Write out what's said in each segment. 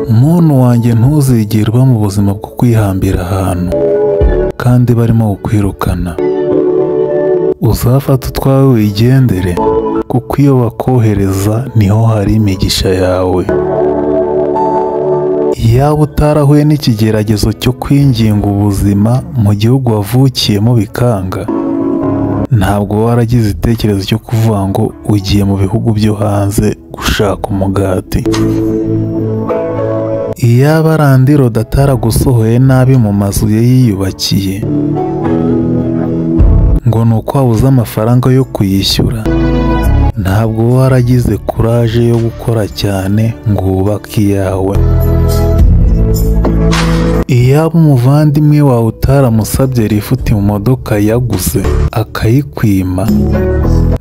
Muntu wanjye ntuzigirwa mu buzima bwo kwihambira ahantu kandi barimo kukwirukana. Uzafata utwawe wigendere, kuko iyo bakohereza niho hari imigisha yawe. Yaba utarahuye n'ikigeragezo cyo kwinginga ubuzima mu gihugu wavukiyemo bikanga, ntabwo waragize igitekerezo cyo kuvuga ngo ugiye mu bihugu byo hanze gushaka umugati. Iyaba Landirodo ataragusohoye nabi mu mazu ye yiyubakiye ngo ni uko wabuze amafaranga yo kuyishyura, ntabwo waragize kuraje yo gukora cyane ngo wubake iyawe. Iyaba umuvandimwe wawe utaramusabye lifuti mu modoka yaguze akayikwima,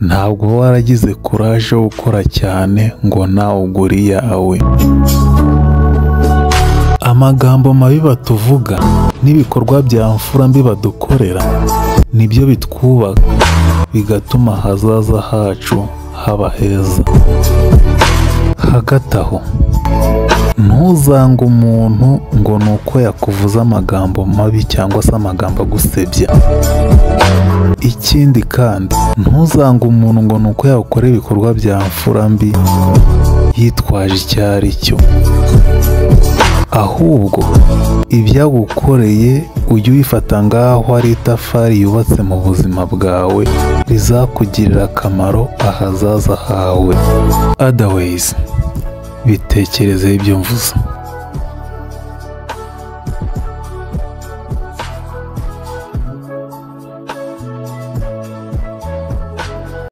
ntabwo waragize kuraje yo gukora cyane ngo nawe ugure iyawe. Amagambo mabi batuvuga n'ibikorwa bya mfura mbi badukorera nibyo bitwubaka, bigatuma ahazaza hacu haba heza. Hagati aho, ntuzange umuntu ngo ni uko yakuvuza amagambo mabi cyangwa se amagambo agusebya. Ikindi kandi, ntuzange umuntu ngo ni uko yakora ibikorwa bya mfura mbi yitwaje icyo ari cyo. Ahubwo ibyo agukoreye ujye ubifata ngaho ari itafari yubatse mu buzima bwawe, rizakugirira akamaro ahazaza hawe. Otherwise, bitekerezeho ibyo mvuze.